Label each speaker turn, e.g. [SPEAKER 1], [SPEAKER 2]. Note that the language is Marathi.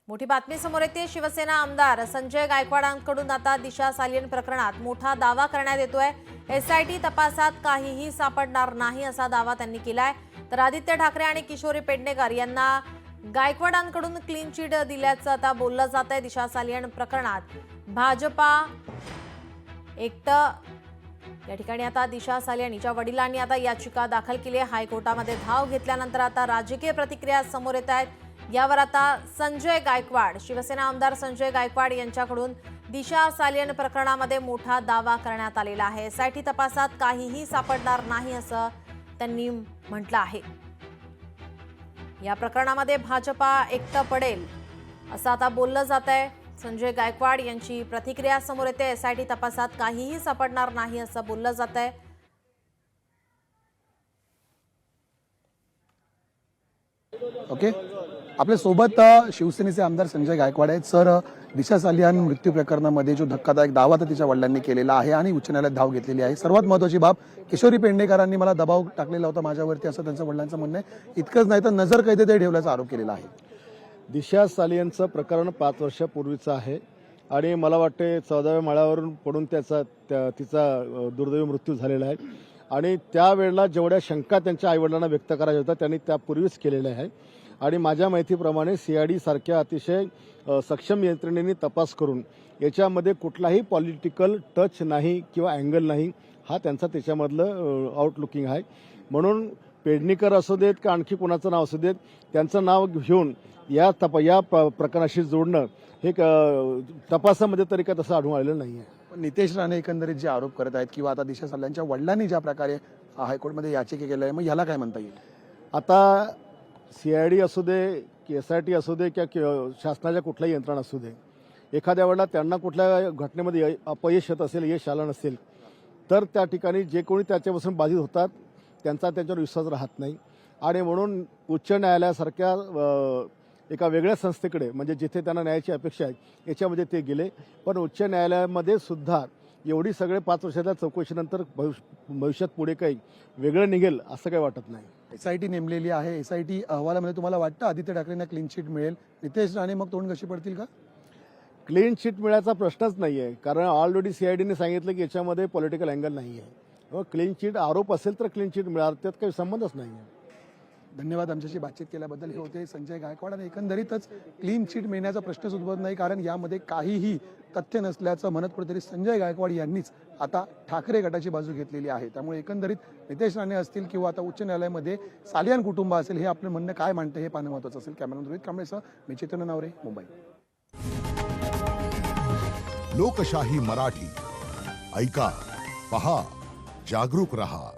[SPEAKER 1] मोठी बातमी समोर येते। शिवसेना आमदार संजय गायकवाडांकडून आता दिशा सालियन प्रकरणात मोठा दावा करण्यात येतोय। एसआयटी तपासात काहीही सापडणार नाही असा दावा त्यांनी केलाय। तर आदित्य ठाकरे आणि किशोरी पेडणेकर यांना गायकवाडांकडून क्लीन चिट दिल्याचं आता बोललं जात आहे। दिशा सालियन प्रकरणात भाजपा एकटं या ठिकाणी आता दिशा सालियन हिच्या वडिलांनी आता याचिका दाखल केली आहे। हायकोर्टामध्ये धाव घेतल्यानंतर आता राजकीय प्रतिक्रिया समोर येत आहेत। यावर आता संजय गायकवाड, शिवसेना आमदार संजय गायकवाड यांच्याकडून दिशा सालियन प्रकरणामध्ये मोठा दावा करण्यात आलेला आहे। एसआयटी तपासात काहीही सापडणार नाही असं त्यांनी म्हटलं आहे। या प्रकरणामध्ये भाजपा एकटं पडेल असं आता बोललं जात आहे। संजय गायकवाड यांची प्रतिक्रिया समोर येते। एसआयटी तपासात काहीही सापडणार नाही असं बोललं जात आहे।
[SPEAKER 2] ओके, आपल्या सोबत शिवसेनेचे आमदार संजय गायकवाड आहेत। सर, दिशा सालियन मृत्यू प्रकरणामध्ये जो धक्कादायक दावा तर तिच्या वडिलांनी केलेला आहे आणि उच्च न्यायालयात धाव घेतलेली आहे। सर्वात महत्त्वाची बाब, किशोरी पेडणेकरांनी मला दबाव टाकलेला होता माझ्यावरती असं त्यांच्या वडिलांचं म्हणणं आहे। इतकंच नाही तर नजर कैदेतही ठेवल्याचा आरोप केलेला आहे।
[SPEAKER 3] दिशा सालियनचं प्रकरण 5 वर्षापूर्वीचं आहे आणि मला वाटते 14व्या माळ्यावरून पडून तिचा दुर्दैवी मृत्यू झालेला आहे आणि त्यावेळेला जेवढ्या शंका त्यांच्या आईवडिलांना व्यक्त करायच्या होत्या त्यांनी त्यापूर्वीच केलेल्या आहे। आणि माझ्या माहितीप्रमाणे सीआयडी सारख्या अतिशय सक्षम यंत्रणेने तपास करून याच्यामध्ये कुठलाही पॉलिटिकल टच नाही किंवा अँगल नाही, हा त्यांचा त्याच्यामधलं आउटलुकिंग आहे। म्हणून पेडणेकर असू देत का आणखी कोणाचं नाव असू देत, त्यांचं नाव घेऊन या प्रकरणाशी जोडणं हे तपासामध्ये तरी काय तसं आढळून आलेलं नाही आहे।
[SPEAKER 2] नितेश राणे एकंदरीत जे आरोप करत आहेत किंवा आता दिशा सालियनच्या वडिलांनी ज्या प्रकारे हायकोर्टमध्ये याचिका केली आहे, मग याला काय म्हणता येईल?
[SPEAKER 3] आता सीआयडी असू दे की एसआयटी असू दे किंवा शासनाच्या कुठल्याही यंत्रणा असू दे, एखाद्या वेळेला त्यांना कुठल्या घटनेमध्ये अपयश येत असेल, यश आलं नसेल, तर त्या ठिकाणी जे कोणी त्याच्यापासून बाधित होतात त्यांचा त्याच्यावर विश्वास राहत नाही। आणि म्हणून उच्च न्यायालयासारख्या एका वेगळ्या संस्थेकडे, म्हणजे जिथे त्यांना न्यायाची अपेक्षा आहे, याच्यामध्ये ते गेले। पण उच्च न्यायालयामध्ये सुद्धा एवढी सगळे 5 वर्षाच्या चौकशीनंतर भविष्यात पुढे काही वेगळं निघेल असं काही वाटत नाही।
[SPEAKER 2] एसआयटी नेमलेली आहे। एसआयटी अहवालामध्ये तुम्हाला वाटतं आदित्य ठाकरेंना क्लीन चिट मिळेल? नितेश राणे मग तोंड कशी पडतील का?
[SPEAKER 3] क्लीन चिट मिळायचा प्रश्नच नाही आहे, कारण ऑलरेडी सीआयडीने सांगितलं की याच्यामध्ये पॉलिटिकल अँगल नाही आहे। क्लीन चिट आरोप असेल तर क्लीन चिट मिळणार, त्यात काही संबंधच नाही आहे।
[SPEAKER 2] धन्यवाद आमच्याशी बातचीत केल्याबद्दल। हे होते संजय गायकवाड आणि एकंदरीतच क्लीन चिट मिळण्याचा प्रश्नच उद्भवत नाही, कारण यामध्ये काहीही तथ्य नसल्याचं म्हणत कुठेतरी संजय गायकवाड यांनीच आता ठाकरे गटाची बाजू घेतलेली आहे। त्यामुळे एकंदरीत नितेश राणे असतील किंवा आता उच्च न्यायालयामध्ये सालियन कुटुंब असेल, हे आपलं म्हणणं काय मांडतं हे पाहणं महत्त्वाचं असेल। कॅमेरामॅन रोहित कांबळेसह मी चेतन नावरे, मुंबई।
[SPEAKER 4] लोकशाही मराठी ऐका, पहा, जागरूक रहा।